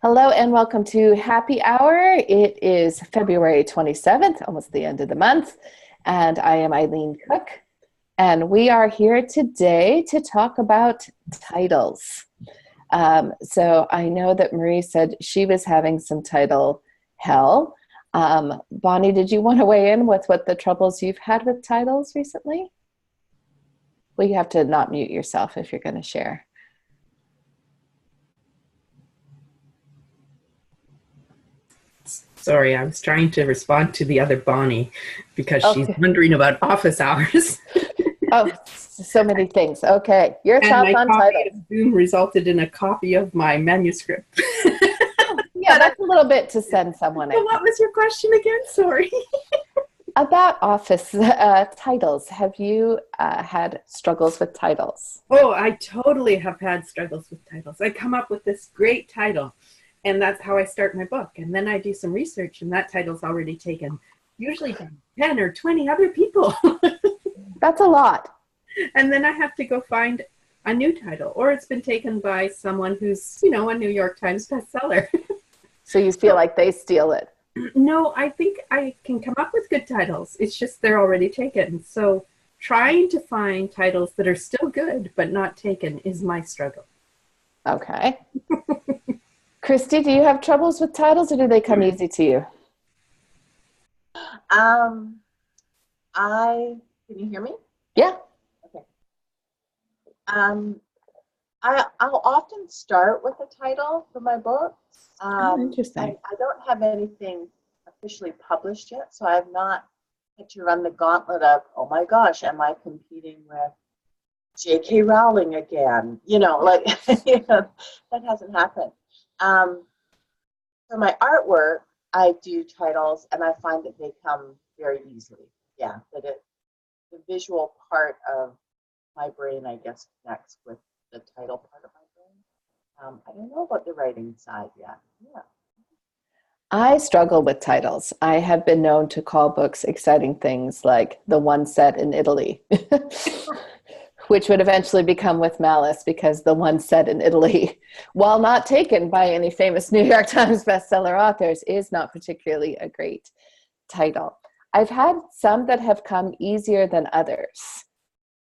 Hello and welcome to Happy Hour. It is February 27th, almost the end of the month, and I am Eileen Cook, and we are here today to talk about titles. So I know that Marie said she was having some title hell. Bonnie, did you want to weigh in with what the troubles you've had with titles recently? Well, you have to not mute yourself if you're going to share. Sorry, I was trying to respond to the other Bonnie because she's Okay. wondering about office hours. Oh, so many things. Okay. Your And thoughts my on copy titles. of Zoom resulted in a copy of my manuscript. Yeah, that's a little bit to send someone, I So what think. was your question again? Sorry. About office titles, have you had struggles with titles? Oh, I totally have had struggles with titles. I come up with this great title, and that's how I start my book. And then I do some research, and that title's already taken usually by 10 or 20 other people. That's a lot. And then I have to go find a new title, or it's been taken by someone who's, a New York Times bestseller. So you feel like they steal it. No, I think I can come up with good titles. It's just they're already taken. So trying to find titles that are still good but not taken is my struggle. Okay. Christy, do you have troubles with titles or do they come easy to you? Um, can you hear me? Yeah. Okay. Um, I'll often start with a title for my books. Interesting. I don't have anything officially published yet, so I have not had to run the gauntlet of, oh my gosh, am I competing with J.K. Rowling again? That hasn't happened. For my artwork, I do titles, and I find that they come very easily. Yeah, the visual part of my brain, I guess, connects with the title part of my brain. I don't know about the writing side yet. Yeah. I struggle with titles. I have been known to call books exciting things like The One Set in Italy, which would eventually become With Malice because The One Set in Italy, while not taken by any famous New York Times bestseller authors, is not particularly a great title. I've had some that have come easier than others.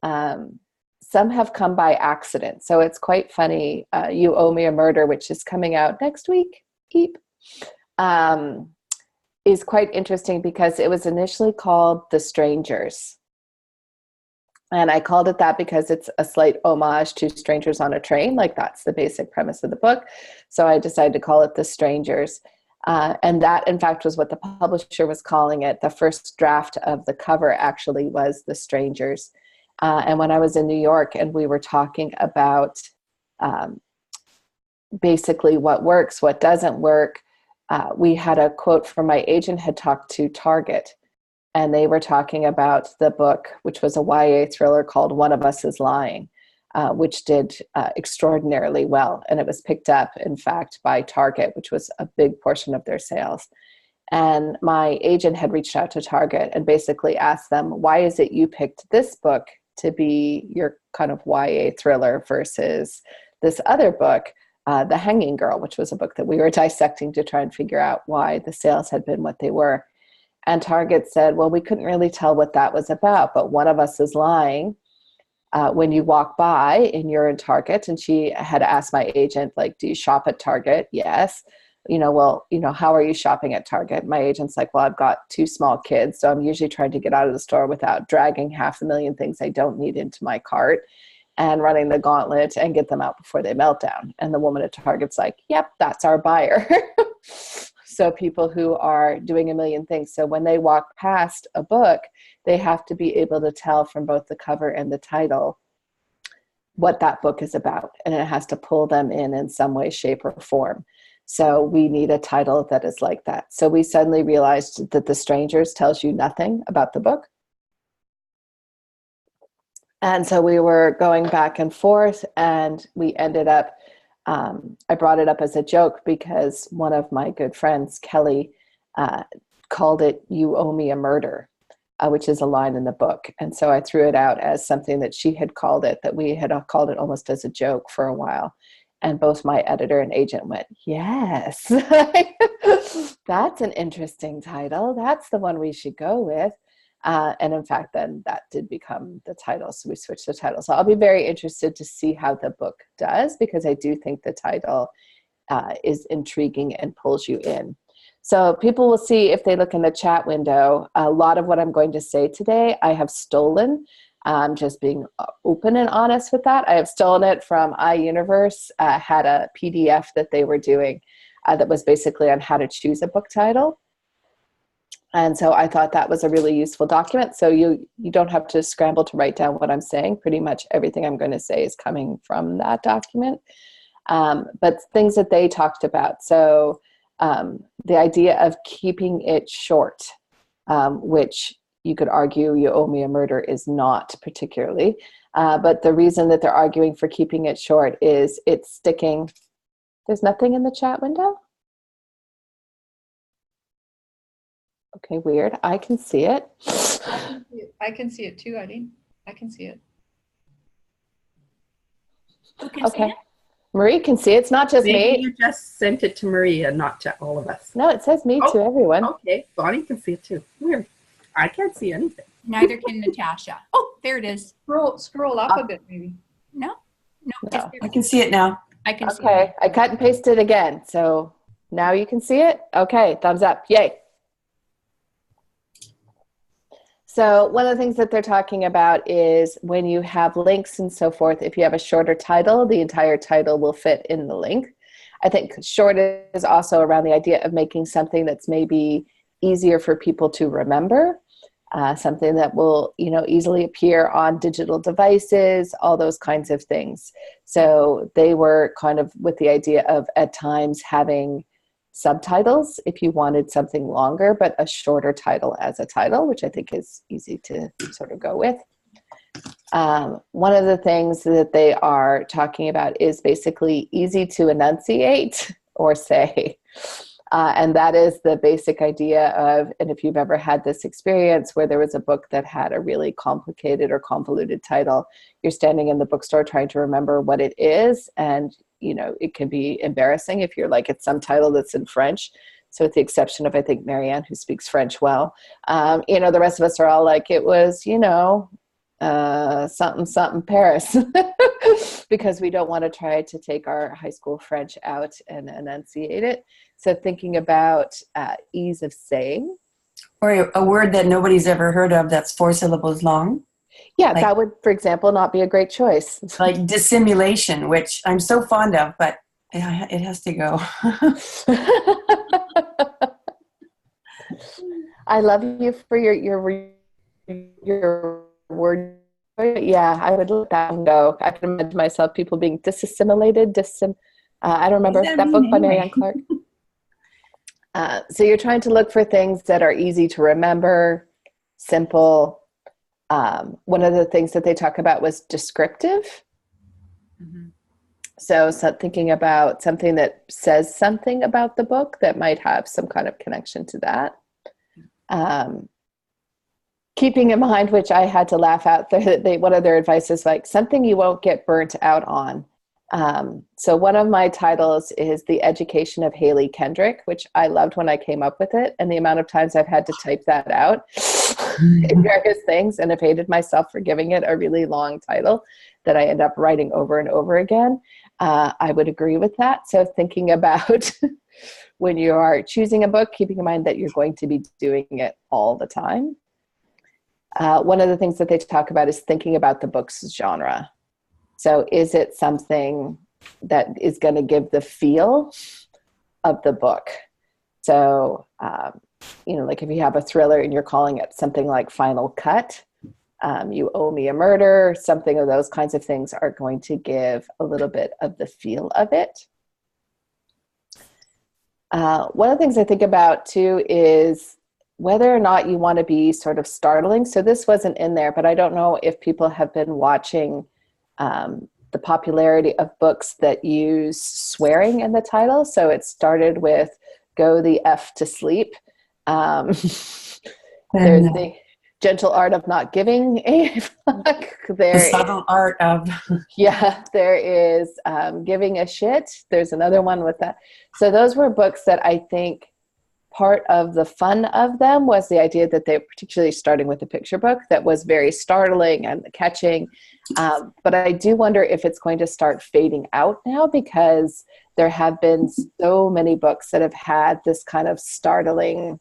Some have come by accident. So it's quite funny. You Owe Me a Murder, which is coming out next week, Eep, is quite interesting because it was initially called The Strangers. And I called it that because it's a slight homage to Strangers on a Train. Like that's the basic premise of the book. So I decided to call it The Strangers. And that, in fact, was what the publisher was calling it. The first draft of the cover actually was The Strangers. And when I was in New York and we were talking about basically what works, what doesn't work, we had a quote from my agent had talked to Target. And they were talking about the book, which was a YA thriller called One of Us is Lying, which did extraordinarily well. And it was picked up, in fact, by Target, which was a big portion of their sales. And my agent had reached out to Target and basically asked them, why is it you picked this book to be your kind of YA thriller versus this other book, The Hanging Girl, which was a book that we were dissecting to try and figure out why the sales had been what they were. And Target said, well, we couldn't really tell what that was about, but One of Us is Lying. When you walk by and you're in Target, and she had asked my agent, like, do you shop at Target? Yes. How are you shopping at Target? My agent's like, well, I've got two small kids, so I'm usually trying to get out of the store without dragging 500,000 things I don't need into my cart and running the gauntlet and get them out before they melt down. And the woman at Target's like, yep, that's our buyer. So people who are doing a million things. So when they walk past a book, they have to be able to tell from both the cover and the title what that book is about. And it has to pull them in some way, shape, or form. So we need a title that is like that. So we suddenly realized that The Strangers tells you nothing about the book. And so we were going back and forth, and we ended up I brought it up as a joke because one of my good friends, Kelly, called it You Owe Me a Murder, which is a line in the book. And so I threw it out as something that she had called it, that we had called it almost as a joke for a while. And both my editor and agent went, yes, that's an interesting title. That's the one we should go with. And in fact, then that did become the title. So we switched the title. So I'll be very interested to see how the book does, because I do think the title is intriguing and pulls you in. So people will see if they look in the chat window, a lot of what I'm going to say today, I have stolen. Just being open and honest with that. I have stolen it from iUniverse, had a PDF that they were doing that was basically on how to choose a book title. And so I thought that was a really useful document. So you don't have to scramble to write down what I'm saying. Pretty much everything I'm going to say is coming from that document. But things that they talked about. So the idea of keeping it short, which you could argue You Owe Me a Murder is not particularly. But the reason that they're arguing for keeping it short is it's sticking. There's nothing in the chat window? Okay, weird. I can see it. I can see it too, Eileen. I can see it. Who can see Okay. it? Marie can see it. It's not just Maybe me. you just sent it to Maria, not to all of us. No, it says me to everyone. Okay, Bonnie can see it too. Weird. I can't see anything. Neither can Natasha. Oh, there it is. Scroll up a bit, maybe. No, No. I can see it now. I can see Okay, it. I cut and pasted again. So now you can see it? Okay, thumbs up. Yay. So one of the things that they're talking about is when you have links and so forth, if you have a shorter title, the entire title will fit in the link. I think short is also around the idea of making something that's maybe easier for people to remember, something that will, easily appear on digital devices, all those kinds of things. So they were kind of with the idea of at times having subtitles if you wanted something longer, but a shorter title as a title, which I think is easy to sort of go with. One of the things that they are talking about is basically easy to enunciate or say. And that is the basic idea of, and if you've ever had this experience where there was a book that had a really complicated or convoluted title, you're standing in the bookstore trying to remember what it is, and it can be embarrassing if you're like, it's some title that's in French. So with the exception of, I think, Marianne, who speaks French well, the rest of us are all like, it was, something, something Paris, because we don't want to try to take our high school French out and enunciate it. So thinking about ease of saying. Or a word that nobody's ever heard of that's 4 syllables long. Yeah, that would, for example, not be a great choice. Like dissimulation, which I'm so fond of, but it has to go. I love you for your word. Yeah, I would let that one go. I can imagine myself people being disassimilated. I don't remember that book by Marianne Clark. So you're trying to look for things that are easy to remember, simple. One of the things that they talk about was descriptive. Mm-hmm. So thinking about something that says something about the book that might have some kind of connection to that. Keeping in mind, which I had to laugh out, one of their advice is like something you won't get burnt out on. So one of my titles is The Education of Haley Kendrick, which I loved when I came up with it. And the amount of times I've had to type that out in various things, and have hated myself for giving it a really long title that I end up writing over and over again. I would agree with that. So thinking about when you are choosing a book, keeping in mind that you're going to be doing it all the time. One of the things that they talk about is thinking about the book's genre. So is it something that is going to give the feel of the book? So, like if you have a thriller and you're calling it something like Final Cut, You Owe Me a Murder, something of those kinds of things are going to give a little bit of the feel of it. One of the things I think about too is whether or not you want to be sort of startling. So this wasn't in there, but I don't know if people have been watching the popularity of books that use swearing in the title. So it started with Go the F to Sleep. There's Gentle Art of Not Giving a Fuck. The subtle art of. Yeah, there is Giving a Shit. There's another one with that. So those were books that I think part of the fun of them was the idea that they, particularly starting with the picture book, that was very startling and catching. But I do wonder if it's going to start fading out now, because there have been so many books that have had this kind of startling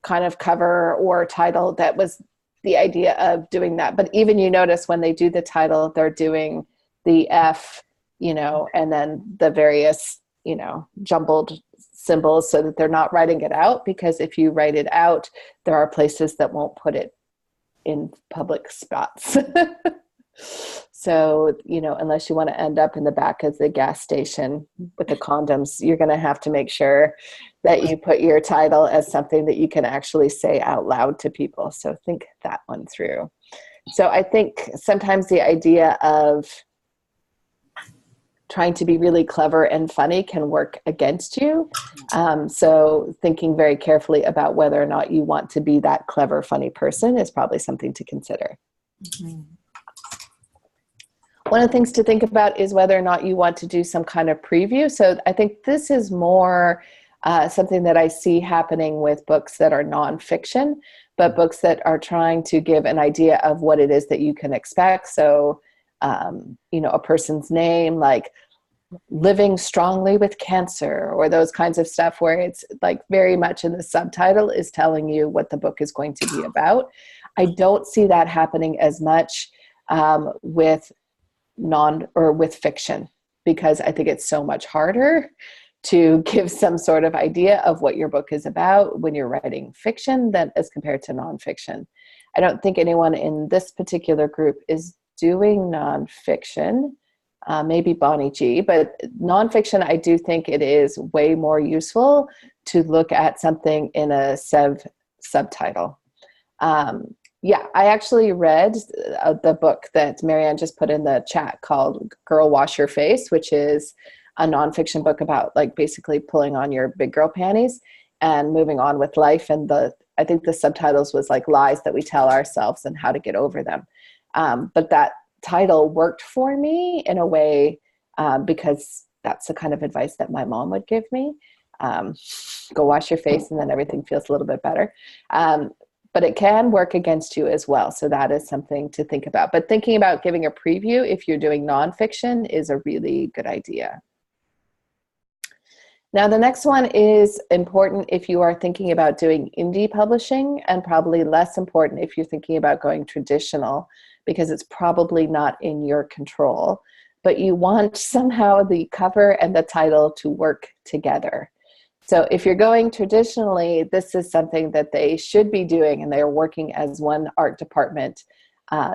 kind of cover or title that was the idea of doing that. But even you notice when they do the title, they're doing the F, and then the various, jumbled symbols so that they're not writing it out, because if you write it out, there are places that won't put it in public spots. So, unless you want to end up in the back of the gas station with the condoms, you're going to have to make sure that you put your title as something that you can actually say out loud to people. So think that one through. So I think sometimes the idea of trying to be really clever and funny can work against you. So thinking very carefully about whether or not you want to be that clever, funny person is probably something to consider. Mm-hmm. One of the things to think about is whether or not you want to do some kind of preview. So I think this is more something that I see happening with books that are nonfiction, but books that are trying to give an idea of what it is that you can expect. So, a person's name, like Living Strongly with Cancer, or those kinds of stuff where it's like very much in the subtitle is telling you what the book is going to be about. I don't see that happening as much with fiction, because I think it's so much harder to give some sort of idea of what your book is about when you're writing fiction than as compared to nonfiction. I don't think anyone in this particular group is doing nonfiction, maybe Bonnie G, but nonfiction, I do think it is way more useful to look at something in a subtitle. Yeah, I actually read the book that Marianne just put in the chat called Girl Wash Your Face, which is a nonfiction book about like basically pulling on your big girl panties and moving on with life. And I think the subtitles was like Lies That We Tell Ourselves and How to Get Over Them. But that title worked for me in a way because that's the kind of advice that my mom would give me. Go wash your face and then everything feels a little bit better. But it can work against you as well. So that is something to think about. But thinking about giving a preview if you're doing nonfiction is a really good idea. Now, the next one is important if you are thinking about doing indie publishing, and probably less important if you're thinking about going traditional, because it's probably not in your control. But you want somehow the cover and the title to work together. So if you're going traditionally, this is something that they should be doing, and they're working as one art department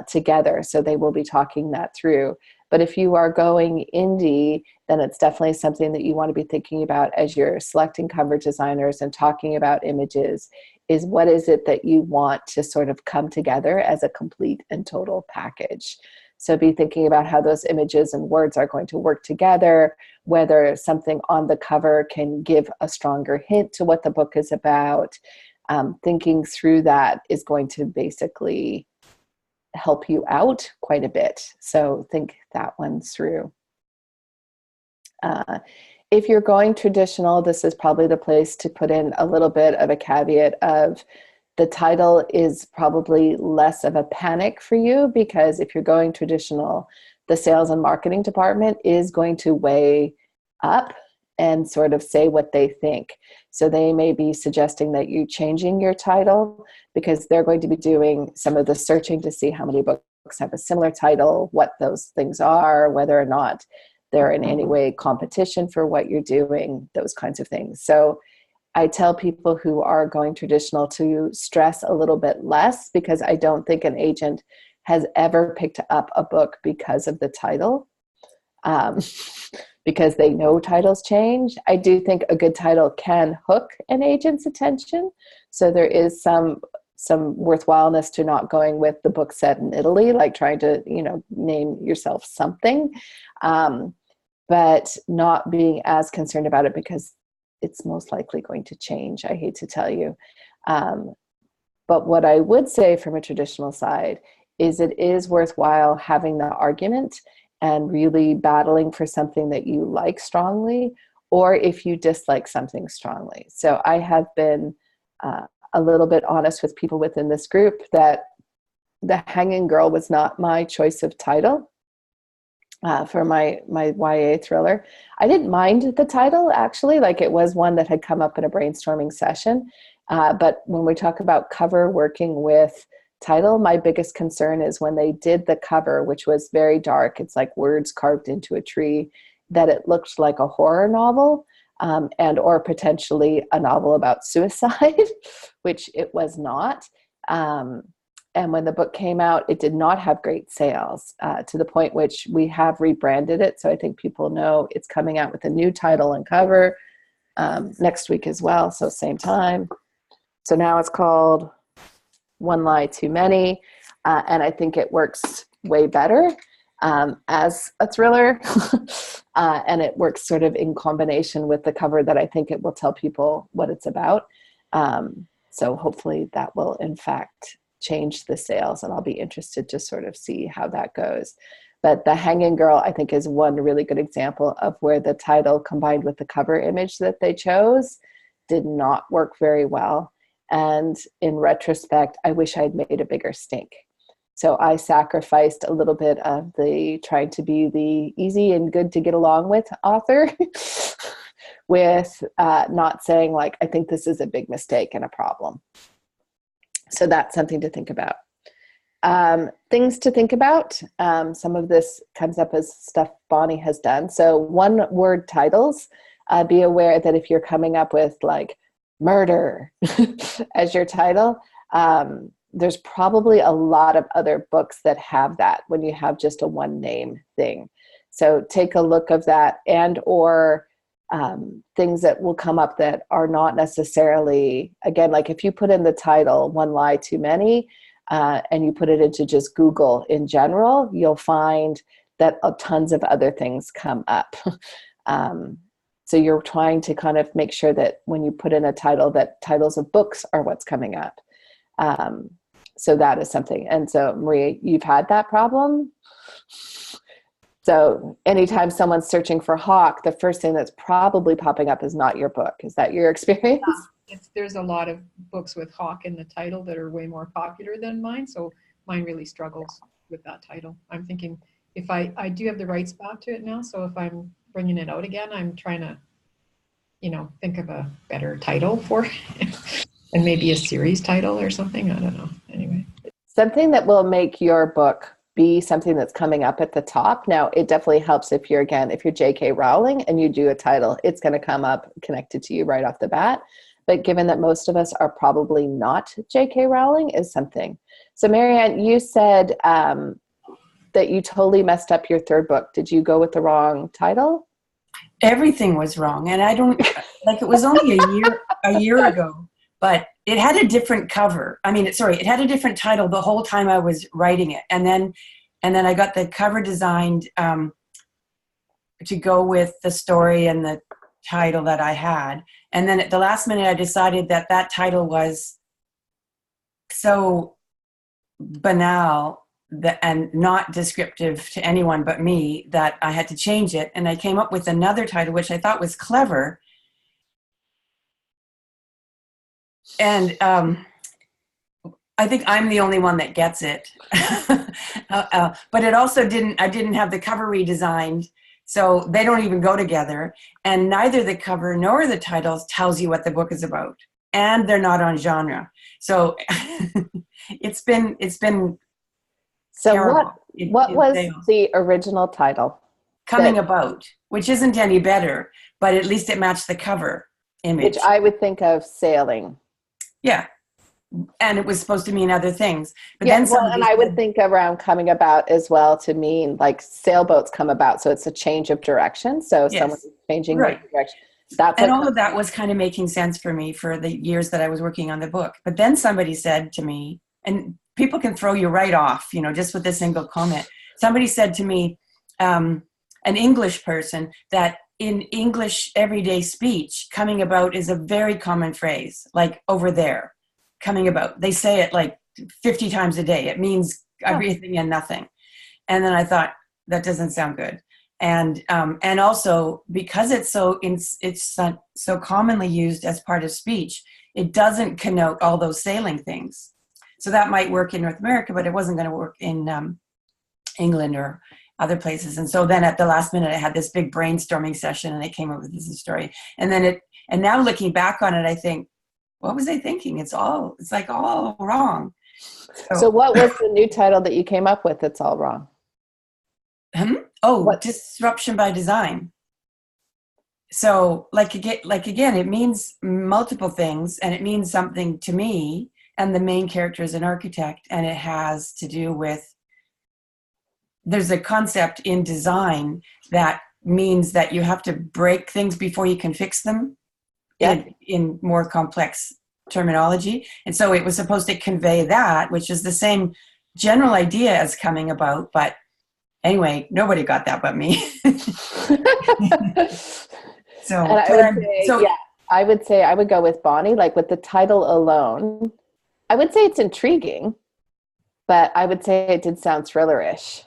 together. So they will be talking that through. But if you are going indie, then it's definitely something that you want to be thinking about as you're selecting cover designers and talking about images, is what is it that you want to sort of come together as a complete and total package. So be thinking about how those images and words are going to work together, whether something on the cover can give a stronger hint to what the book is about. Thinking through that is going to basically help you out quite a bit. So think that one through. If you're going traditional, this is probably the place to put in a little bit of a caveat of the title is probably less of a panic for you, because if you're going traditional, the sales and marketing department is going to weigh up and sort of say what they think. So they may be suggesting that you changing your title, because they're going to be doing some of the searching to see how many books have a similar title, what those things are, whether or not they're in any way competition for what you're doing, those kinds of things. So I tell people who are going traditional to stress a little bit less, because I don't think an agent has ever picked up a book because of the title, because they know titles change. I do think a good title can hook an agent's attention. So there is some worthwhileness to not going with the book set in Italy, like trying to, name yourself something, but not being as concerned about it because it's most likely going to change. I hate to tell you. But what I would say from a traditional side is it is worthwhile having the argument and really battling for something that you like strongly, or if you dislike something strongly. So I have been a little bit honest with people within this group that The Hanging Girl was not my choice of title for my YA thriller. I didn't mind the title, actually. Like, it was one that had come up in a brainstorming session. But when we talk about cover working with title, my biggest concern is when they did the cover, which was very dark. It's like words carved into a tree, that it looked like a horror novel, and or potentially a novel about suicide, which it was not. And when the book came out, it did not have great sales, to the point which we have rebranded it. So I think people know it's coming out with a new title and cover next week as well. So same time. So now it's called One Lie Too Many. And I think it works way better as a thriller. And it works sort of in combination with the cover that I think it will tell people what it's about. So hopefully that will, in fact, change the sales, and I'll be interested to sort of see how that goes. But The Hanging Girl, I think, is one really good example of where the title combined with the cover image that they chose did not work very well. And in retrospect, I wish I'd made a bigger stink. So I sacrificed a little bit of the trying to be the easy and good to get along with author with not saying, like, I think this is a big mistake and a problem. So that's something to think about. Things to think about. Some of this comes up as stuff Bonnie has done. So one-word titles. Be aware that if you're coming up with like murder as your title, there's probably a lot of other books that have that when you have just a one-name thing. So take a look of that, and or things that will come up that are not necessarily, again, like if you put in the title One Lie Too Many, and you put it into just Google in general, you'll find that tons of other things come up. So you're trying to kind of make sure that when you put in a title, that titles of books are what's coming up. So that is something. And so, Maria, you've had that problem? So anytime someone's searching for Hawk, the first thing that's probably popping up is not your book. Is that your experience? There's a lot of books with Hawk in the title that are way more popular than mine, so mine really struggles with that title. I'm thinking if I do have the rights back to it now, so if I'm bringing it out again, I'm trying to, think of a better title for it. And maybe a series title or something. I don't know. Anyway. Something that will make your book be something that's coming up at the top. Now, it definitely helps if you're J.K. Rowling and you do a title, it's going to come up connected to you right off the bat. But given that most of us are probably not J.K. Rowling is something. So Marianne, you said that you totally messed up your third book. Did you go with the wrong title? Everything was wrong. And I don't, it was only a year ago, but it had a different cover. It had a different title the whole time I was writing it. And then I got the cover designed to go with the story and the title that I had. And then at the last minute, I decided that title was so banal and not descriptive to anyone but me that I had to change it. And I came up with another title, which I thought was clever. And I think I'm the only one that gets it. But it also I didn't have the cover redesigned, so they don't even go together. And neither the cover nor the titles tells you what the book is about. And they're not on genre. So it's been So terrible. what was the original title? Coming About, which isn't any better, but at least it matched the cover image. Which I would think of sailing. Yeah. And it was supposed to mean other things. But Yeah, then and I would think around coming about as well to mean like sailboats come about. So it's a change of direction. So yes, someone's changing right. direction. And all of that was kind of making sense for me for the years that I was working on the book. But then somebody said to me, and people can throw you right off, just with a single comment. Somebody said to me, an English person, that in English everyday speech, coming about is a very common phrase, like over there, coming about. They say it like 50 times a day. It means everything and nothing. And then I thought, that doesn't sound good. And also because it's so commonly used as part of speech, it doesn't connote all those sailing things. So that might work in North America, but it wasn't going to work in England or other places. And so then at the last minute, I had this big brainstorming session, and I came up with this story. And now looking back on it, I think, what was I thinking? It's like all wrong. So what was the new title that you came up with? It's all wrong. Disruption by design. So like again, it means multiple things, and it means something to me. And the main character is an architect, and it has to do with, there's a concept in design that means that you have to break things before you can fix them. In more complex terminology. And so it was supposed to convey that, which is the same general idea as coming about, but anyway, nobody got that but me. I would say I would go with Bonnie, like with the title alone. I would say it's intriguing, but I would say it did sound thriller-ish.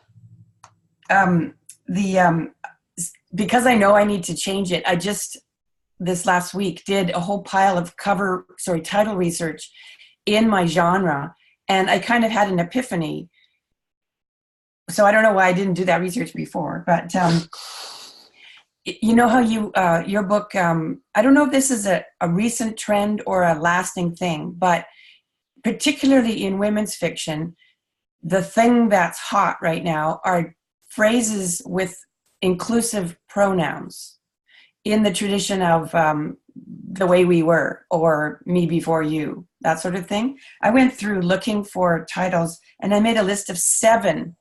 Because I know I need to change it, I just this last week did a whole pile of title research in my genre, and I kind of had an epiphany. So I don't know why I didn't do that research before, but you know how your book, I don't know if this is a recent trend or a lasting thing, but particularly in women's fiction, the thing that's hot right now are phrases with inclusive pronouns in the tradition of the way we were, or me before you, that sort of thing. I went through looking for titles, and I made a list of 70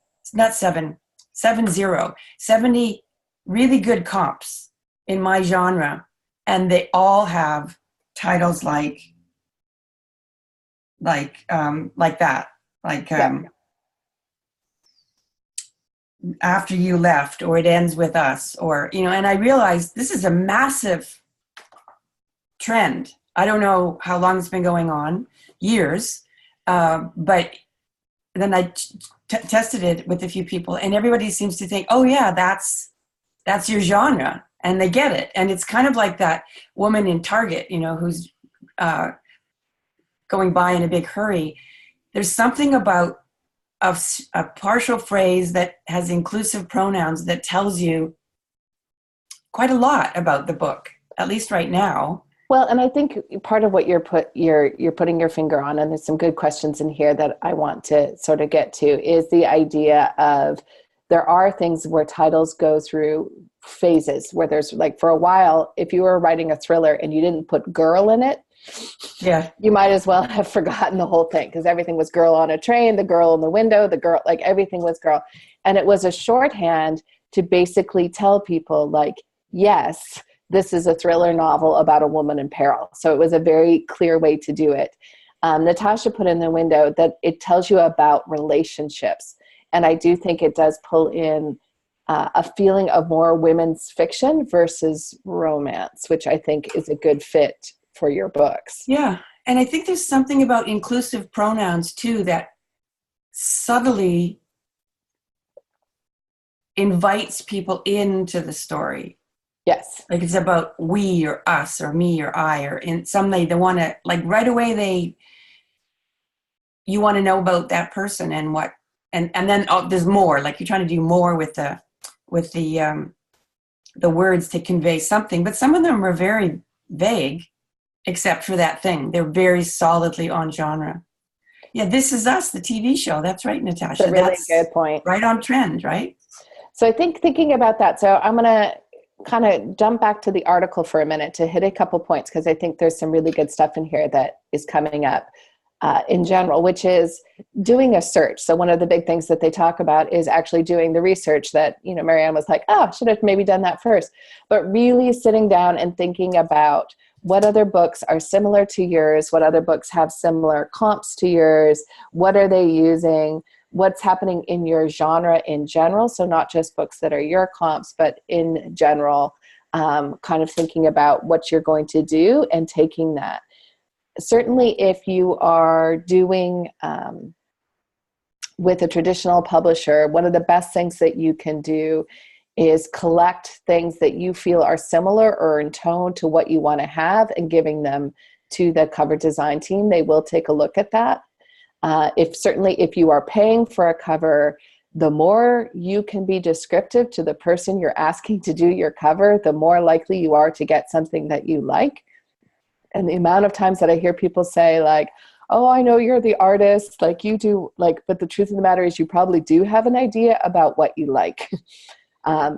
really good comps in my genre, and they all have titles like that, After You Left, or It Ends With Us, or, and I realized this is a massive trend. I don't know how long it's been going on, years, but then I tested it with a few people, and everybody seems to think, oh yeah, that's your genre, and they get it. And it's kind of like that woman in Target, who's going by in a big hurry. There's something about a partial phrase that has inclusive pronouns that tells you quite a lot about the book, at least right now. Well, and I think part of what you're putting your finger on, and there's some good questions in here that I want to sort of get to, is the idea of there are things where titles go through phases, where there's like, for a while, if you were writing a thriller and you didn't put girl in it, you might as well have forgotten the whole thing, because everything was girl on a train, the girl in the window, the girl, like everything was girl. And it was a shorthand to basically tell people, like, yes, this is a thriller novel about a woman in peril. So it was a very clear way to do it. Natasha put in the window that it tells you about relationships. And I do think it does pull in a feeling of more women's fiction versus romance, which I think is a good fit for your books. Yeah. And I think there's something about inclusive pronouns too that subtly invites people into the story. Yes. Like it's about we or us or me or I, or in some way they want to, like right away you want to know about that person and what, and then there's more, like you're trying to do more with the words to convey something, but some of them are very vague. Except for that thing. They're very solidly on genre. Yeah, This Is Us, the TV show. That's right, Natasha. That's a really good point. Right on trend, right? So I think thinking about that, so I'm going to kind of jump back to the article for a minute to hit a couple points, because I think there's some really good stuff in here that is coming up in general, which is doing a search. So one of the big things that they talk about is actually doing the research that, Marianne was like, oh, should have maybe done that first. But really sitting down and thinking about what other books are similar to yours, what other books have similar comps to yours, what are they using, what's happening in your genre in general. So not just books that are your comps, but in general, kind of thinking about what you're going to do and taking that. certainly if you are doing with a traditional publisher, one of the best things that you can do is collect things that you feel are similar or in tone to what you want to have and giving them to the cover design team. They will take a look at that. If you are paying for a cover, the more you can be descriptive to the person you're asking to do your cover, the more likely you are to get something that you like. And the amount of times that I hear people say like, oh, I know you're the artist, like you do, like, but the truth of the matter is you probably do have an idea about what you like.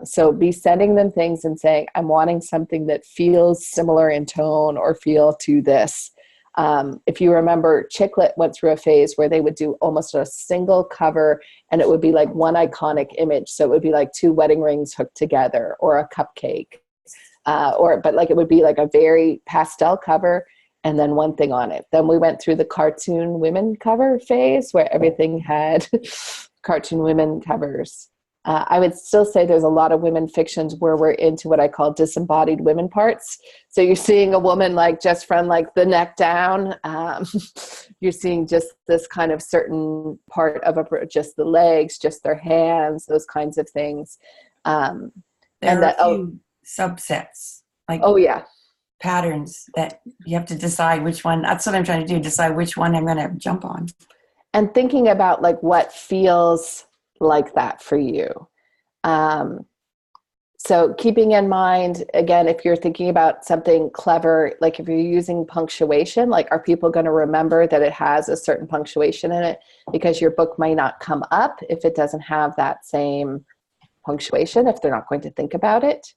So be sending them things and saying, I'm wanting something that feels similar in tone or feel to this. If you remember, Chicklet went through a phase where they would do almost a single cover and it would be like one iconic image. So it would be like 2 wedding rings hooked together or a cupcake, but like it would be like a very pastel cover and then one thing on it. Then we went through the cartoon women cover phase where everything had cartoon women covers. I would still say there's a lot of women fictions where we're into what I call disembodied women parts. So you're seeing a woman like just from like the neck down. You're seeing just this kind of certain part of just the legs, just their hands, those kinds of things. There are a few subsets, like patterns that you have to decide which one. That's what I'm trying to do, decide which one I'm going to jump on. And thinking about like what feels like that for you. So keeping in mind, again, if you're thinking about something clever, like if you're using punctuation, like are people going to remember that it has a certain punctuation in it? Because your book might not come up if it doesn't have that same punctuation, if they're not going to think about it.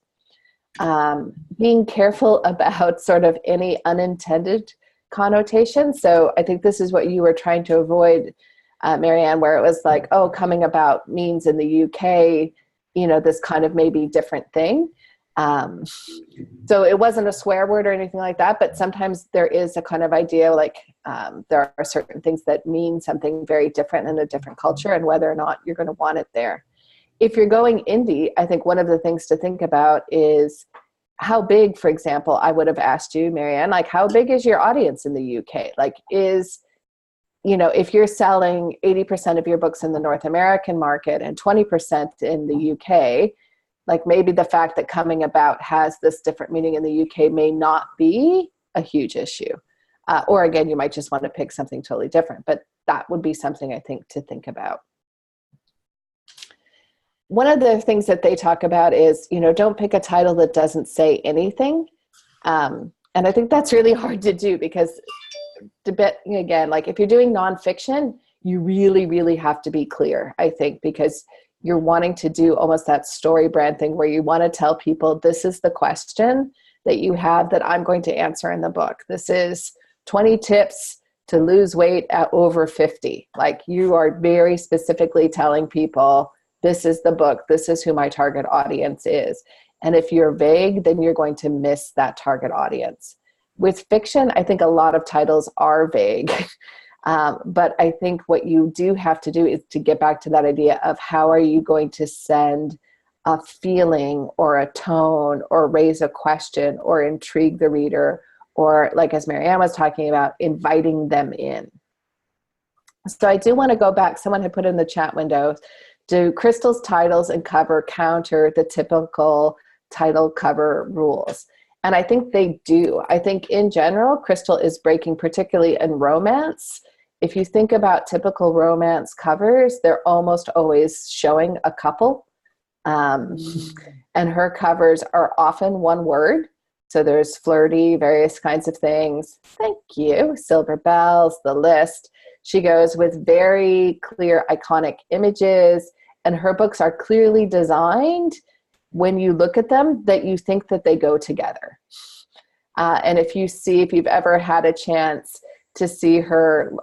Being careful about sort of any unintended connotation. So I think this is what you were trying to avoid, Marianne, where it was like, oh, coming about means in the UK, you know, this kind of maybe different thing. So it wasn't a swear word or anything like that, but sometimes there is a kind of idea like there are certain things that mean something very different in a different culture and whether or not you're going to want it there. If you're going indie, I think one of the things to think about is how big, for example, I would have asked you, Marianne, like how big is your audience in the UK? Like you know, if you're selling 80% of your books in the North American market and 20% in the UK, like maybe the fact that coming about has this different meaning in the UK may not be a huge issue. Or again, you might just want to pick something totally different, but that would be something I think to think about. One of the things that they talk about is, you know, don't pick a title that doesn't say anything. And I think that's really hard to do because again, like if you're doing nonfiction, you really, really have to be clear, I think, because you're wanting to do almost that story brand thing where you want to tell people this is the question that you have that I'm going to answer in the book. This is 20 tips to lose weight at over 50. Like you are very specifically telling people this is the book, this is who my target audience is. And if you're vague, then you're going to miss that target audience. With fiction, I think a lot of titles are vague, but I think what you do have to do is to get back to that idea of how are you going to send a feeling or a tone or raise a question or intrigue the reader or, like as Marianne was talking about, inviting them in. So I do want to go back. Someone had put in the chat window, do Crystal's titles and cover counter the typical title cover rules? And I think they do. I think in general, Crystal is breaking, particularly in romance. If you think about typical romance covers, they're almost always showing a couple. And her covers are often one word. So there's flirty, various kinds of things. Thank you. Silver bells, the list. She goes with very clear, iconic images. And her books are clearly designed when you look at them, that you think that they go together. And if you've ever had a chance to see her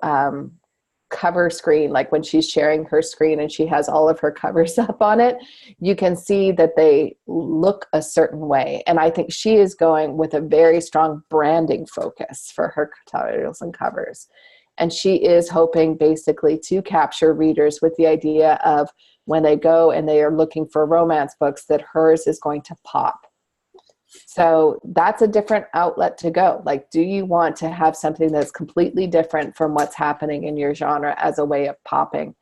cover screen, like when she's sharing her screen and she has all of her covers up on it, you can see that they look a certain way. And I think she is going with a very strong branding focus for her titles and covers. And she is hoping basically to capture readers with the idea of when they go and they are looking for romance books, that hers is going to pop. So that's a different outlet to go. Like, do you want to have something that's completely different from what's happening in your genre as a way of popping?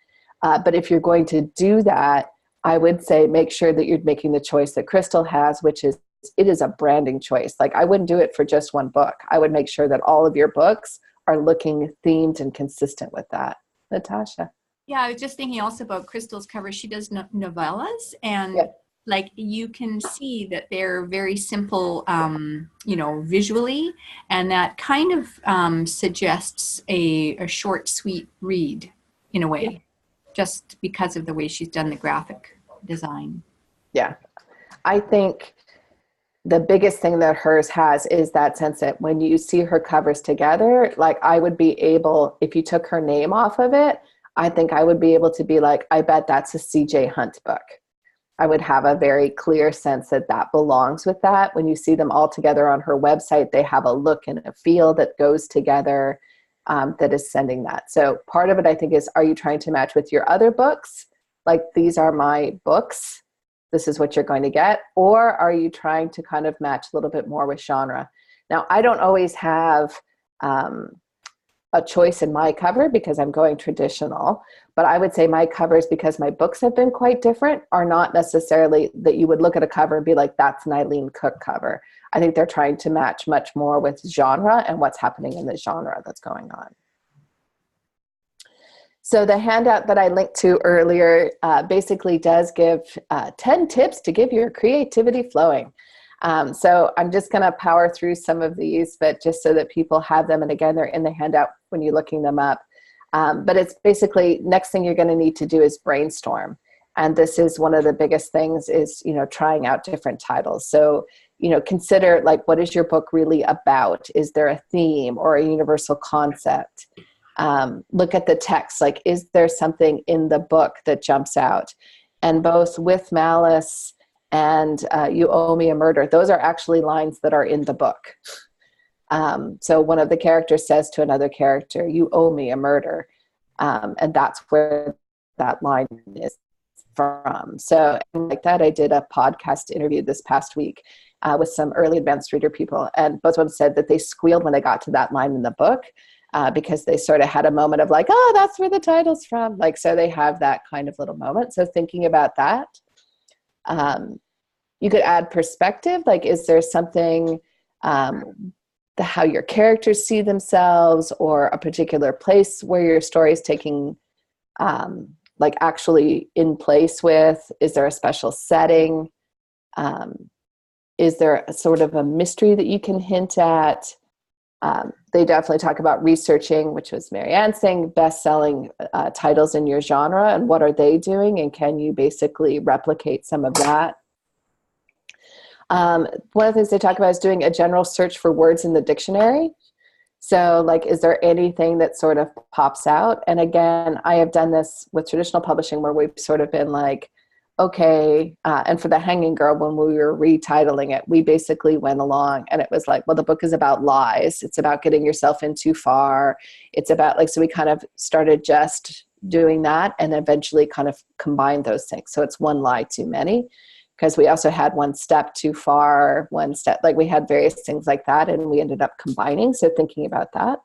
But if you're going to do that, I would say make sure that you're making the choice that Crystal has, which is it is a branding choice. Like, I wouldn't do it for just one book. I would make sure that all of your books are looking themed and consistent with that. Natasha. Yeah, I was just thinking also about Crystal's cover. She does novellas, and Yep. like you can see that they're very simple, visually, and that kind of suggests a short, sweet read in a way, just because of the way she's done the graphic design. Yeah. I think the biggest thing that hers has is that sense that when you see her covers together, like I would be able, if you took her name off of it, I think I would be able to be like, I bet that's a CJ Hunt book. I would have a very clear sense that that belongs with that. When you see them all together on her website, they have a look and a feel that goes together, that is sending that. So part of it, I think, is, are you trying to match with your other books? Like, these are my books. This is what you're going to get. Or are you trying to kind of match a little bit more with genre? Now, I don't always have a choice in my cover because I'm going traditional, but I would say my covers, because my books have been quite different, are not necessarily that you would look at a cover and be like, that's an Eileen Cook cover. I think they're trying to match much more with genre and what's happening in the genre that's going on. So the handout that I linked to earlier basically does give 10 tips to give your creativity flowing. So I'm just going to power through some of these, but just so that people have them. And again, they're in the handout when you're looking them up. But it's basically, next thing you're going to need to do is brainstorm. And this is one of the biggest things is, trying out different titles. So, consider, like, what is your book really about? Is there a theme or a universal concept? Look at the text. Like, is there something in the book that jumps out? And both With Malice and You Owe Me a Murder, those are actually lines that are in the book. So one of the characters says to another character, you owe me a murder. And that's where that line is from. So like that, I did a podcast interview this past week with some early advanced reader people. And both of them said that they squealed when they got to that line in the book because they sort of had a moment of like, oh, that's where the title's from. Like, so they have that kind of little moment. So thinking about that. You could add perspective. Like, is there something, how your characters see themselves, or a particular place where your story is taking, like, actually in place with? Is there a special setting? Is there a sort of a mystery that you can hint at? They definitely talk about researching, which was Marianne saying, best-selling titles in your genre, and what are they doing, and can you basically replicate some of that? One of the things they talk about is doing a general search for words in the dictionary. So, like, is there anything that sort of pops out? And again, I have done this with traditional publishing where we've sort of been like, okay, and for The Hanging Girl, when we were retitling it, we basically went along and it was like, well, the book is about lies. It's about getting yourself in too far. It's about, like, so we kind of started just doing that and eventually kind of combined those things. So it's one lie too many, because we also had one step too far, one step, like we had various things like that, and we ended up combining. So thinking about that.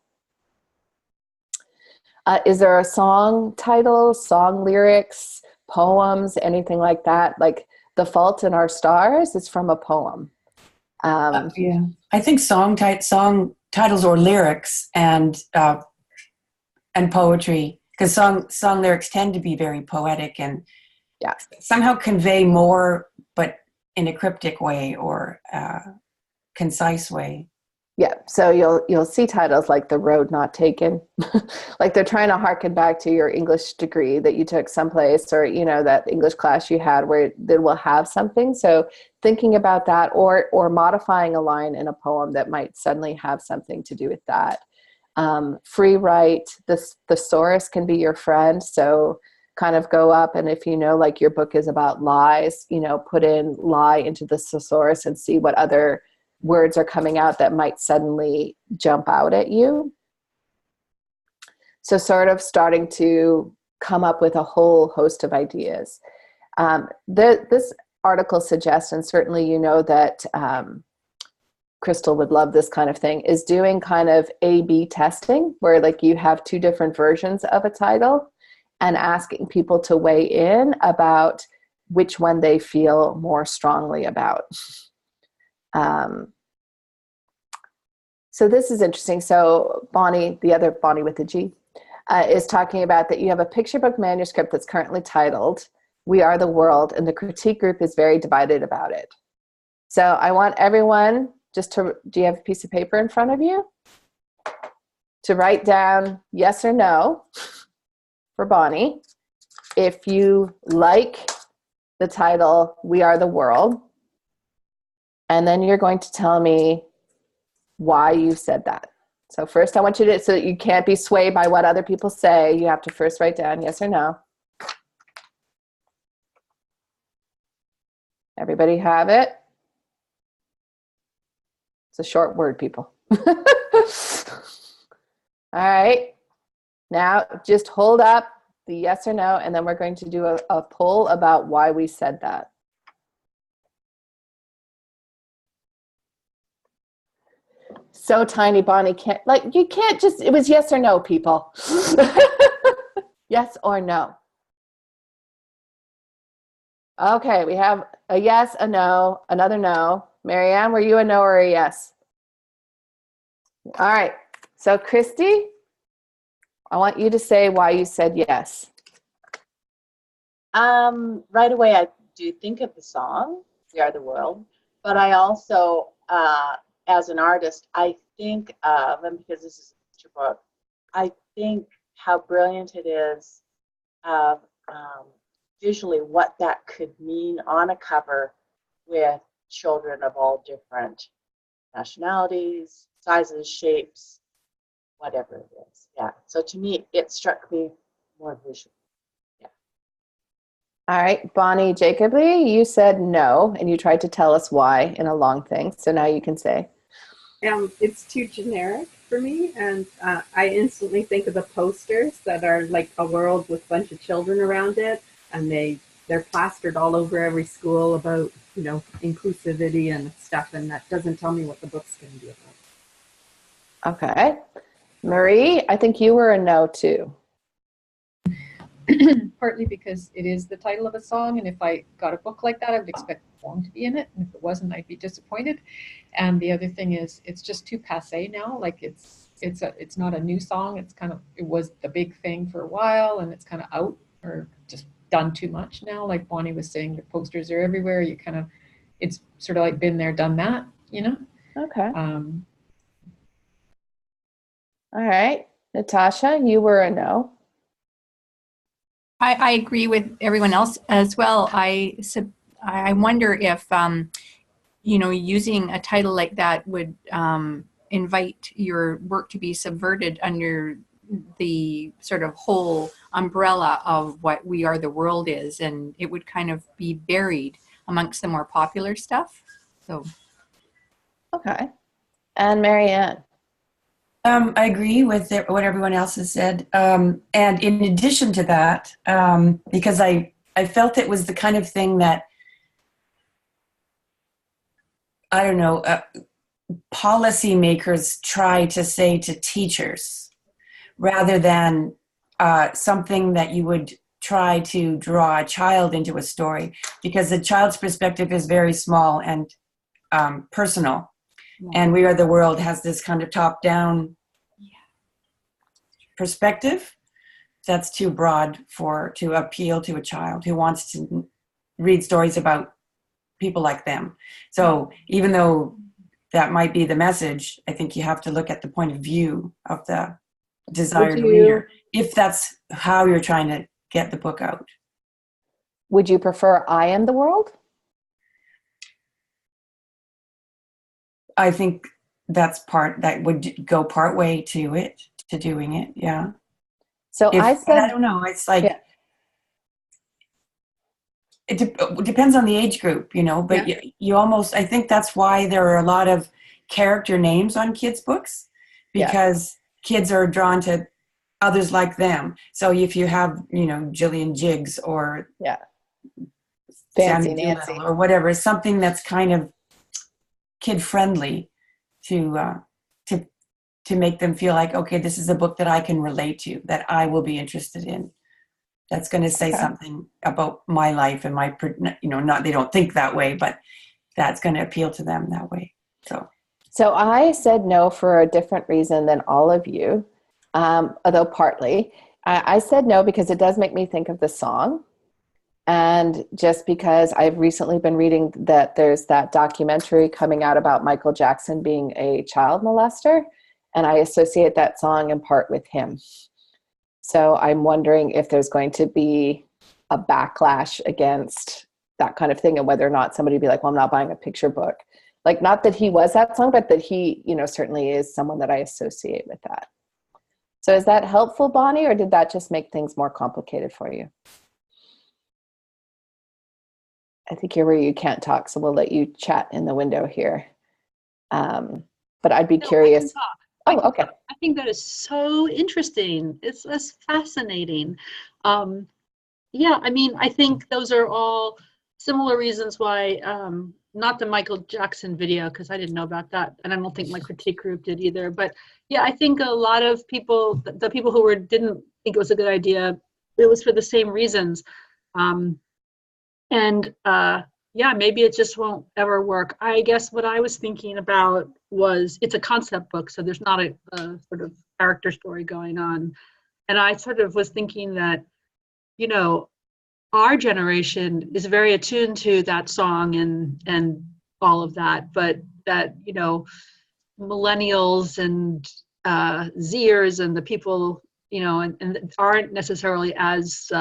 Is there a song title, song lyrics, poems, anything like that? Like The Fault in Our Stars is from a poem. Yeah, I think song titles or lyrics and poetry, because song lyrics tend to be very poetic and somehow convey more, but in a cryptic way or concise way. Yeah, so you'll see titles like The Road Not Taken, like they're trying to harken back to your English degree that you took someplace, or that English class you had where they will have something. So thinking about that, or modifying a line in a poem that might suddenly have something to do with that. Free write, the thesaurus can be your friend. So kind of go up, and if like your book is about lies, put in lie into the thesaurus and see what other words are coming out that might suddenly jump out at you. So sort of starting to come up with a whole host of ideas. This article suggests, and certainly that Crystal would love this kind of thing, is doing kind of A/B testing, where like you have two different versions of a title and asking people to weigh in about which one they feel more strongly about. So this is interesting. So Bonnie, the other Bonnie with the G, is talking about that you have a picture book manuscript that's currently titled We Are the World, and the critique group is very divided about it. So I want everyone just to, do you have a piece of paper in front of you? To write down yes or no for Bonnie. If you like the title, We Are the World, and then you're going to tell me why you said that. So first I want you to, so that you can't be swayed by what other people say, you have to first write down yes or no. Everybody have it? It's a short word, people. All right. Now just hold up the yes or no, and then we're going to do a poll about why we said that. So tiny, Bonnie can't, like, you can't just, it was yes or no, people. Yes or no. Okay, we have a yes, a no, another no. Marianne, were you a no or a yes? All right, so Christy, I want you to say why you said yes. Right away, I do think of the song, We Are the World, but I also, as an artist, I think of, and because this is a picture book, I think how brilliant it is of visually what that could mean on a cover with children of all different nationalities, sizes, shapes, whatever it is. Yeah. So to me, it struck me more visually. Yeah. All right, Bonnie Jacoby, you said no, and you tried to tell us why in a long thing. So now you can say. It's too generic for me, and I instantly think of the posters that are like a world with a bunch of children around it, and they're plastered all over every school about, you know, inclusivity and stuff, and that doesn't tell me what the book's going to be about. Okay. Marie, I think you were a no too. Partly because it is the title of a song, and if I got a book like that, I would expect the song to be in it, and if it wasn't, I'd be disappointed. And the other thing is, it's just too passé now. Like it's not a new song. It's kind of, it was the big thing for a while, and it's kind of out or just done too much now. Like Bonnie was saying, the posters are everywhere. You kind of, it's sort of like been there, done that, you know. Okay. All right, Natasha, you were a no. I agree with everyone else as well. I wonder if, you know, using a title like that would invite your work to be subverted under the sort of whole umbrella of what We Are the World is, and it would kind of be buried amongst the more popular stuff. So. Okay. And Marianne. I agree with what everyone else has said. And in addition to that, because I felt it was the kind of thing that, I don't know, policymakers try to say to teachers rather than something that you would try to draw a child into a story, because the child's perspective is very small and personal. Yeah. And We Are the World has this kind of top-down perspective that's too broad to appeal to a child who wants to read stories about people like them. So even though that might be the message, I think you have to look at the point of view of the desired reader, if that's how you're trying to get the book out. Would you prefer I Am the World? I think that would go part way to doing it, yeah. So I said, I don't know, it's like, it depends on the age group, you know, but you almost, I think that's why there are a lot of character names on kids' books, because kids are drawn to others like them. So if you have, you know, Jillian Jiggs or Fancy Nancy or whatever, something that's kind of kid friendly, to to make them feel like, okay, this is a book that I can relate to, that I will be interested in. That's going to say something about my life and my, not they don't think that way, but that's going to appeal to them that way. So I said no for a different reason than all of you, although partly. I said no because it does make me think of the song. And just because I've recently been reading that there's that documentary coming out about Michael Jackson being a child molester, and I associate that song in part with him. So I'm wondering if there's going to be a backlash against that kind of thing, and whether or not somebody would be like, well, I'm not buying a picture book. Like, not that he was that song, but that he, certainly is someone that I associate with that. So is that helpful, Bonnie, or did that just make things more complicated for you? I think you're where you can't talk, so we'll let you chat in the window here. But I'd be curious. Oh, okay. I think that is so interesting. It's fascinating. Yeah, I mean, I think those are all similar reasons why, not the Michael Jackson video, because I didn't know about that, and I don't think my critique group did either. But yeah, I think a lot of people, the people who didn't think it was a good idea, it was for the same reasons. Yeah, maybe it just won't ever work. I guess what I was thinking about was, it's a concept book, so there's not a sort of character story going on. And I sort of was thinking that, our generation is very attuned to that song and all of that, but that, millennials and Zers and the people, and aren't necessarily as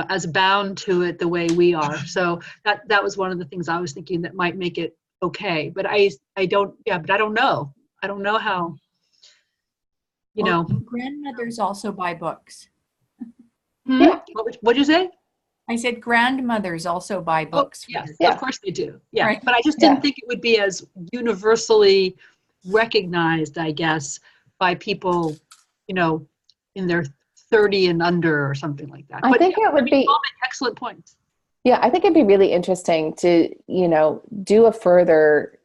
as bound to it the way we are. So that was one of the things I was thinking that might make it okay. But I don't know. I don't know how, Well, grandmothers also buy books. Yeah. What'd you say? I said grandmothers also buy books. Yes, Yeah. of course they do. Yeah, Right. but I just didn't think it would be as universally recognized, I guess, by people, in their 30 and under or something like that. I think it would be all make excellent points. Yeah, I think it'd be really interesting to, do a further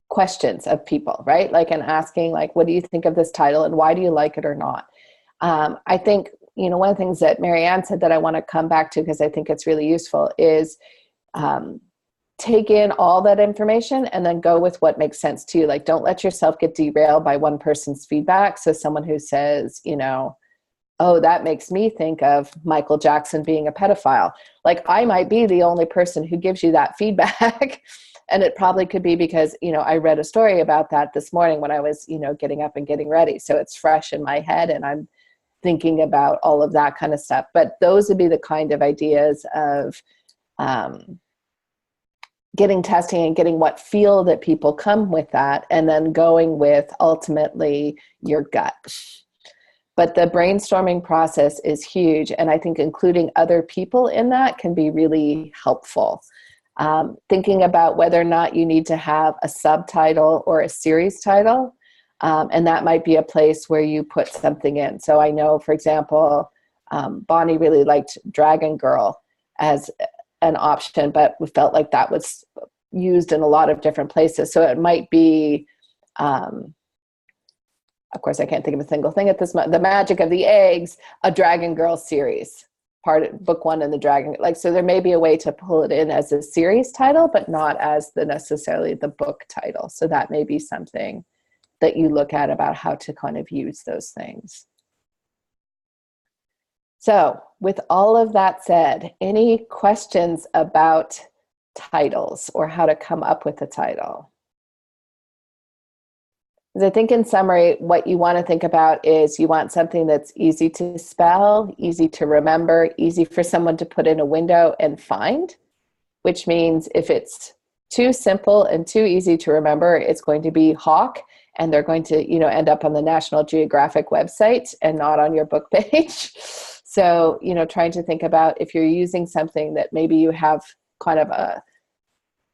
questions of people, right? Like, and asking, like, what do you think of this title and why do you like it or not? I think, one of the things that Marianne said that I want to come back to, because I think it's really useful, is take in all that information and then go with what makes sense to you. Like, don't let yourself get derailed by one person's feedback. So someone who says, oh, that makes me think of Michael Jackson being a pedophile. Like, I might be the only person who gives you that feedback. And it probably could be because, I read a story about that this morning when I was, getting up and getting ready. So it's fresh in my head and I'm thinking about all of that kind of stuff. But those would be the kind of ideas of getting testing and getting what feel that people come with that, and then going with ultimately your gut. But the brainstorming process is huge. And I think including other people in that can be really helpful. Thinking about whether or not you need to have a subtitle or a series title. And that might be a place where you put something in. So I know, for example, Bonnie really liked Dragon Girl as an option, but we felt like that was used in a lot of different places. So it might be, of course, I can't think of a single thing at this moment. The Magic of the Eggs, a Dragon Girl series, book one in the Dragon. So there may be a way to pull it in as a series title, but not as necessarily the book title. So that may be something that you look at about how to kind of use those things. So with all of that said, any questions about titles or how to come up with a title? Because I think in summary, what you want to think about is you want something that's easy to spell, easy to remember, easy for someone to put in a window and find, which means if it's too simple and too easy to remember, it's going to be Hawk, and they're going to, end up on the National Geographic website and not on your book page. So, trying to think about if you're using something that maybe you have kind of a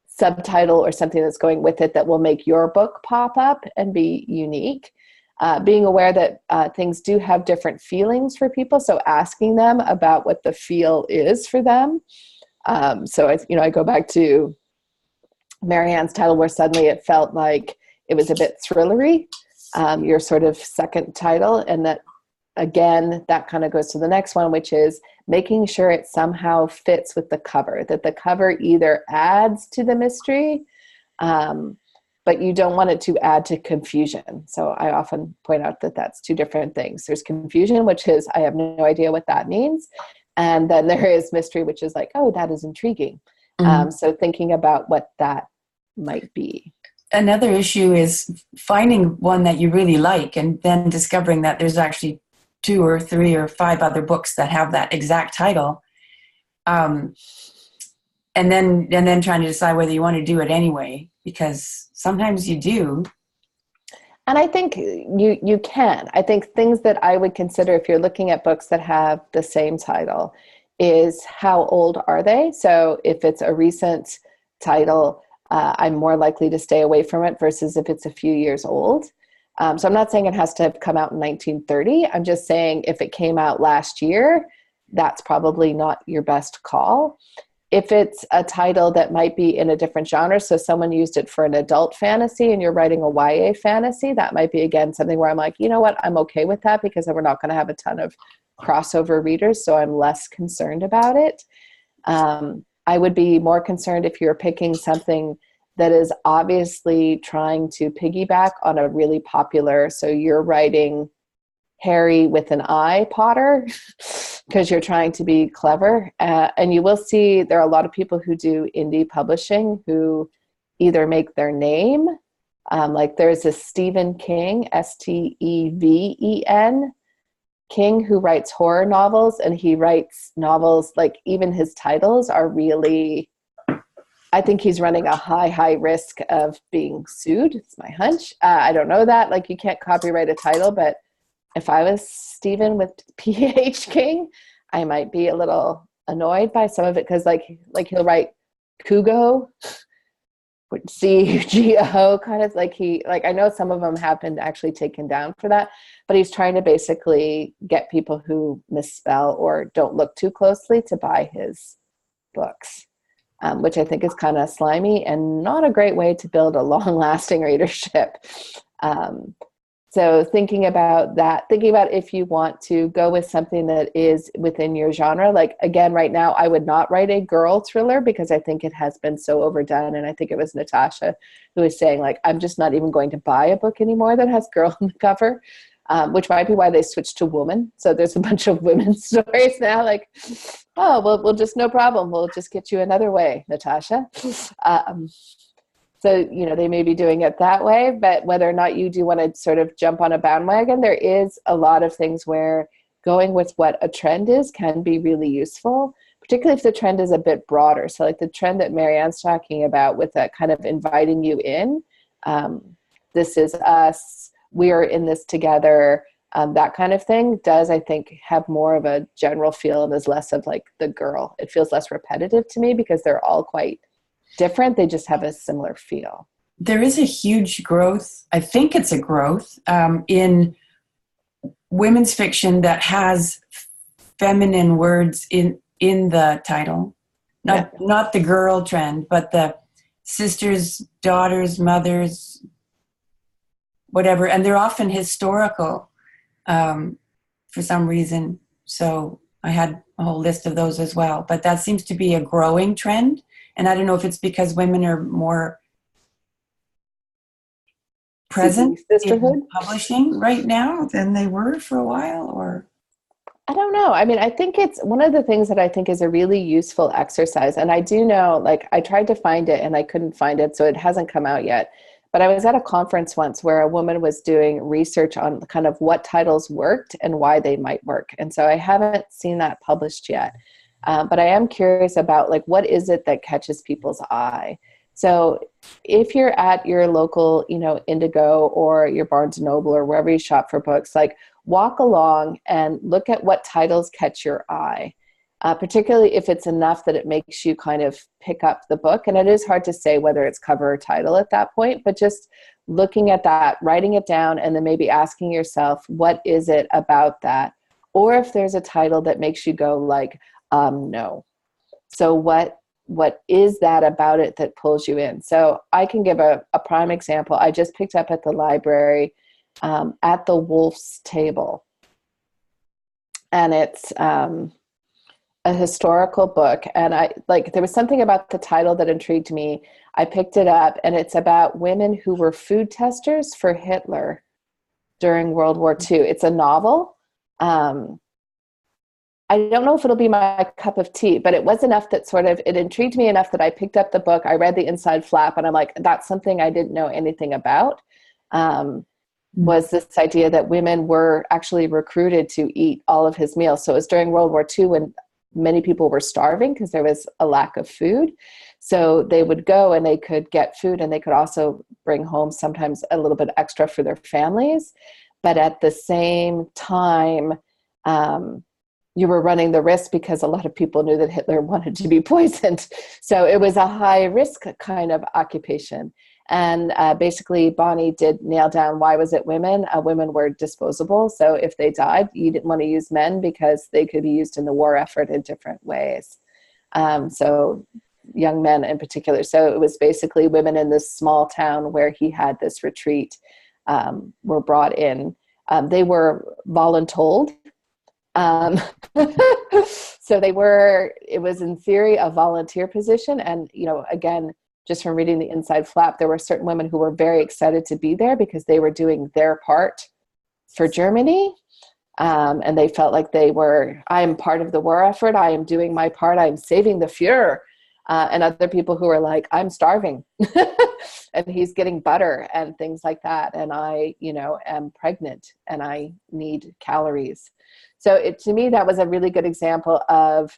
subtitle or something that's going with it that will make your book pop up and be unique. Being aware that things do have different feelings for people. So asking them about what the feel is for them. So I go back to Marianne's title, where suddenly it felt like it was a bit thrillery, your sort of second title. And that, again, that kind of goes to the next one, which is making sure it somehow fits with the cover, that the cover either adds to the mystery, but you don't want it to add to confusion. So I often point out that that's two different things. There's confusion, which is, I have no idea what that means. And then there is mystery, which is like, oh, that is intriguing. So thinking about what that might be. Another issue is finding one that you really like and then discovering that there's actually 2 or 3 or 5 other books that have that exact title. And then trying to decide whether you want to do it anyway, because sometimes you do. And I think you can. I think things that I would consider if you're looking at books that have the same title is how old are they? So if it's a recent title, I'm more likely to stay away from it versus if it's a few years old. So I'm not saying it has to have come out in 1930. I'm just saying if it came out last year, that's probably not your best call. If it's a title that might be in a different genre, so someone used it for an adult fantasy and you're writing a YA fantasy, that might be, again, something where I'm like, you know what, I'm okay with that because we're not going to have a ton of crossover readers, so I'm less concerned about it. I would be more concerned if you're picking something that is obviously trying to piggyback on a really popular, so you're writing Harry with an I Potter because you're trying to be clever. And you will see there are a lot of people who do indie publishing who either make their name, like there's a Stephen King, Steven King, who writes horror novels, and he writes novels, like even his titles are really, I think he's running a high risk of being sued. It's my hunch. I don't know that. Like, you can't copyright a title, but if I was Stephen with PH King, I might be a little annoyed by some of it because like he'll write Kugo, Cugo, kind of like I know some of them have been actually taken down for that, but he's trying to basically get people who misspell or don't look too closely to buy his books, which I think is kind of slimy and not a great way to build a long-lasting readership. So thinking about that, thinking about if you want to go with something that is within your genre, like again, right now, I would not write a girl thriller because I think it has been so overdone. And I think it was Natasha who was saying, like, I'm just not even going to buy a book anymore that has girl on the cover, which might be why they switched to woman. So there's a bunch of women's stories now, like, oh, well, we'll just, no problem. We'll just get you another way, Natasha. So, they may be doing it that way, but whether or not you do want to sort of jump on a bandwagon, there is a lot of things where going with what a trend is can be really useful, particularly if the trend is a bit broader. So like the trend that Marianne's talking about with that kind of inviting you in, this is us, we're in this together, that kind of thing does, I think, have more of a general feel and is less of like the girl. It feels less repetitive to me because they're all quite different. They just have a similar feel. There is a huge growth, I think it's a growth, in women's fiction that has feminine words in the title. Not the girl trend, but the sisters, daughters, mothers, whatever. And they're often historical for some reason. So I had a whole list of those as well. But that seems to be a growing trend. And I don't know if it's because women are more present in publishing right now than they were for a while, or I don't know. I mean, I think it's one of the things that I think is a really useful exercise. And I do know, like, I tried to find it and I couldn't find it, so it hasn't come out yet. But I was at a conference once where a woman was doing research on kind of what titles worked and why they might work. And so I haven't seen that published yet. But I am curious about, like, what is it that catches people's eye? So if you're at your local, Indigo or your Barnes & Noble or wherever you shop for books, like, walk along and look at what titles catch your eye, particularly if it's enough that it makes you kind of pick up the book. And it is hard to say whether it's cover or title at that point, but just looking at that, writing it down, and then maybe asking yourself, what is it about that? Or if there's a title that makes you go like, no. So what what is that about it that pulls you in? So I can give a prime example. I just picked up at the library, At the Wolf's Table. And it's a historical book. And there was something about the title that intrigued me. I picked it up, and it's about women who were food testers for Hitler during World War II. It's a novel. I don't know if it'll be my cup of tea, but it was enough that it intrigued me enough that I picked up the book. I read the inside flap, and I'm like, that's something I didn't know anything about. Was this idea that women were actually recruited to eat all of his meals. So it was during World War II when many people were starving because there was a lack of food. So they would go and they could get food, and they could also bring home sometimes a little bit extra for their families. But at the same time, you were running the risk because a lot of people knew that Hitler wanted to be poisoned. So it was a high risk kind of occupation. And basically, Bonnie did nail down, why was it women? Women were disposable. So if they died, you didn't want to use men because they could be used in the war effort in different ways. So young men in particular. So it was basically women in this small town where he had this retreat were brought in. They were voluntold. So it was in theory a volunteer position. And, again, just from reading the inside flap, there were certain women who were very excited to be there because they were doing their part for Germany. And they felt like I am part of the war effort. I am doing my part. I am saving the Fuhrer. And other people who are like, I'm starving and he's getting butter and things like that. And I, am pregnant and I need calories. So to me, that was a really good example of,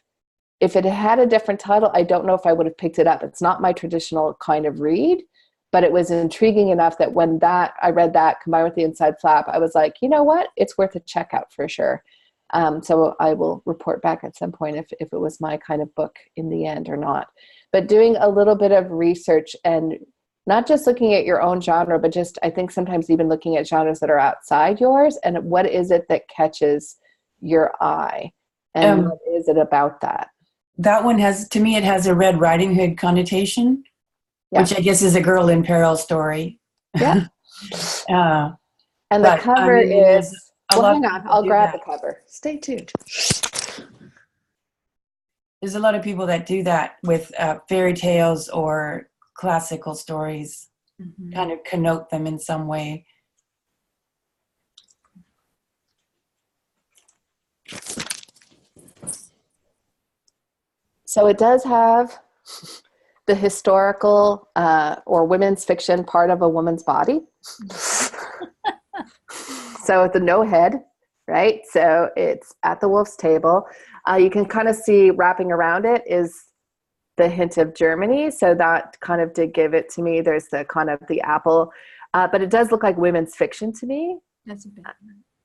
if it had a different title, I don't know if I would have picked it up. It's not my traditional kind of read, but it was intriguing enough that when I read that combined with the inside flap, I was like, you know what? It's worth a check out for sure. So I will report back at some point if it was my kind of book in the end or not. But doing a little bit of research and not just looking at your own genre, but just, I think sometimes even looking at genres that are outside yours, and what is it that catches your eye? And what is it about that? That one to me, it has a Red Riding Hood connotation, Yeah. which I guess is a girl in peril story. Yeah. And the cover is, hang on, I'll grab the cover. Stay tuned. There's a lot of people that do that with fairy tales or classical stories, kind of connote them in some way. So it does have the historical or women's fiction part of a woman's body. So the no head, right? So it's At the Wolf's Table. You can kind of see wrapping around it is the hint of Germany. So that kind of did give it to me. There's the kind of the apple, but it does look like women's fiction to me. That's a bit.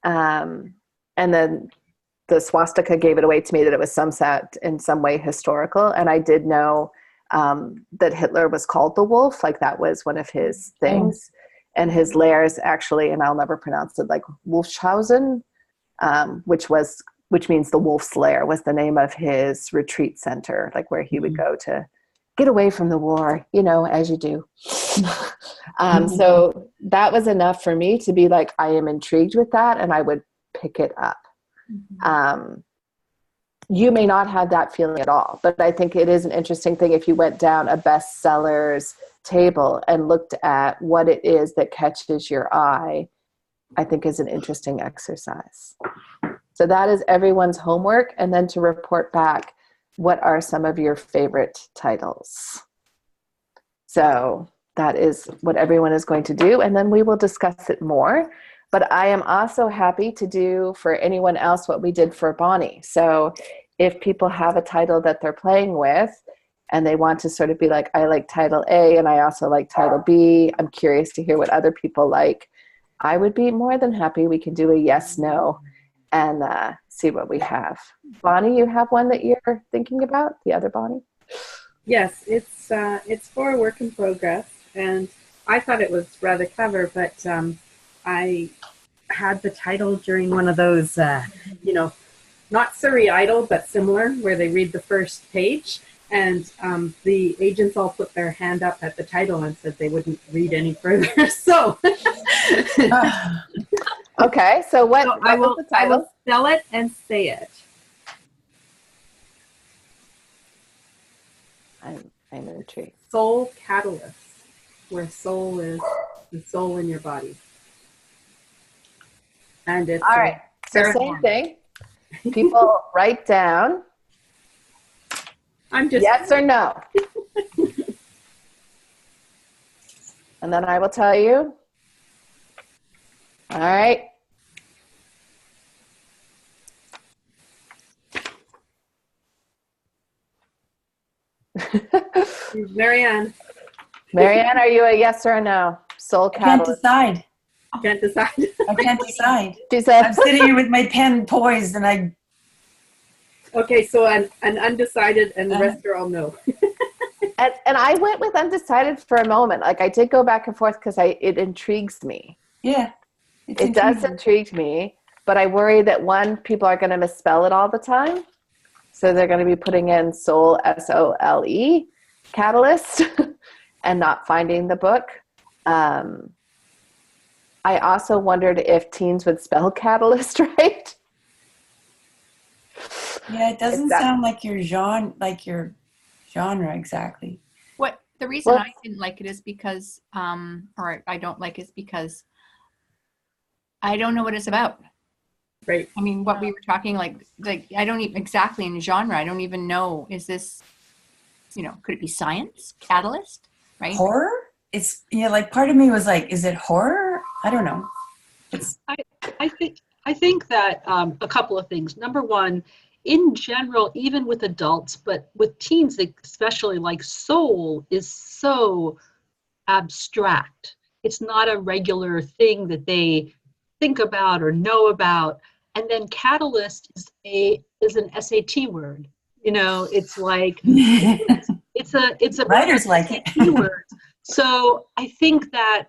And then the swastika gave it away to me that it was in some way historical. And I did know that Hitler was called the wolf, like that was one of his things. And his lairs actually, and I'll never pronounce it, like Wolfshausen, which means the wolf's lair, was the name of his retreat center, like where he would go to get away from the war, as you do. So that was enough for me to be like, I am intrigued with that, and I would pick it up. You may not have that feeling at all, but I think it is an interesting thing if you went down a bestsellers table and looked at what it is that catches your eye. I think is an interesting exercise. So that is everyone's homework, and then to report back, what are some of your favorite titles? So that is what everyone is going to do, and then we will discuss it more. But I am also happy to do for anyone else what we did for Bonnie. So if people have a title that they're playing with and they want to sort of be like, I like title A and I also like title B, I'm curious to hear what other people like, I would be more than happy. We can do a yes, no, and see what we have. Bonnie, you have one that you're thinking about? The other Bonnie? Yes, it's for a work in progress, and I thought it was rather clever, but I had the title during one of those, not Surrey Idol, but similar, where they read the first page. And the agents all put their hand up at the title and said they wouldn't read any further. So, Okay, so what, so what was the I will title? spell it and say it. I'm intrigued. Soul Catalyst, where soul is the soul in your body. And it's All right, so third same one. thing. People write down I'm just yes or no. And then I will tell you. All right. Marianne. Marianne, are you a yes or a no? Soul I can't Catalyst. decide. Can't decide. I can't decide. She said, I'm sitting here with my pen poised, and I Okay, so an undecided, and the rest are all no. and I went with undecided for a moment. Like I did go back and forth because it intrigues me. yeah. It's It does intriguing. intrigue me, but I worry that one, people are going to misspell it all the time. So they're going to be putting in soul, SOLE, catalyst, and not finding the book. I also wondered if teens would spell catalyst right. Yeah, it doesn't Exactly. sound like your genre exactly. What the reason Well- I didn't like it is because, or I don't like it is because I don't know what it's about. Right. I mean, what we were talking, like I don't even exactly in genre. I don't even know. Is this, could it be science, catalyst, right? Horror? It's like part of me was like, is it horror? I don't know. It's I think that a couple of things. Number one, in general, even with adults, but with teens especially, like soul is so abstract. It's not a regular thing that they think about or know about. And then catalyst is an SAT word. It's like it's a writers like it. SAT word. So I think that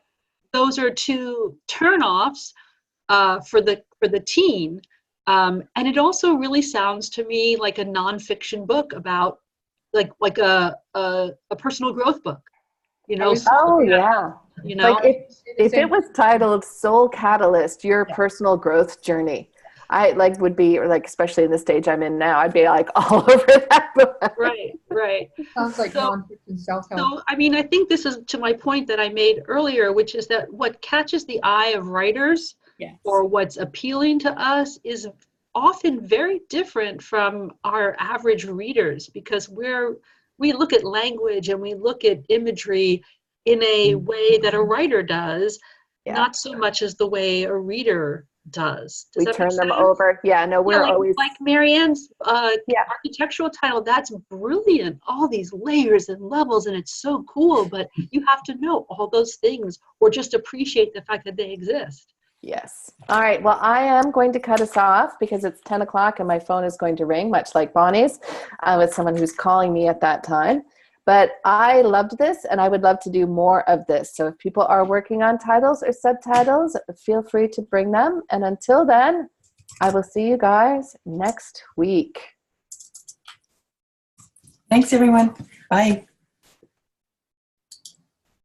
those are two turnoffs for the teen. And it also really sounds to me like a nonfiction book about like a personal growth book. Oh, yeah. Like if it was titled Soul Catalyst, your personal growth journey, I would be especially in the stage I'm in now, I'd be like all over that book. Right. Sounds like So- nonfiction self-help. So, I mean, I think this is to my point that I made earlier, which is that what catches the eye of writers Yes. or what's appealing to us is often very different from our average readers, because we look at language and we look at imagery in a way that a writer does, Yeah. not so much as the way a reader does. We Does that make turn them sense? over. Yeah, no, we're always like Marianne's Yeah. architectural title, that's brilliant. All these layers and levels, and it's so cool, but you have to know all those things or just appreciate the fact that they exist. Yes. All right. Well, I am going to cut us off because it's 10 o'clock and my phone is going to ring, much like Bonnie's, with someone who's calling me at that time. But I loved this and I would love to do more of this. So if people are working on titles or subtitles, feel free to bring them. And until then, I will see you guys next week. Thanks, everyone. Bye.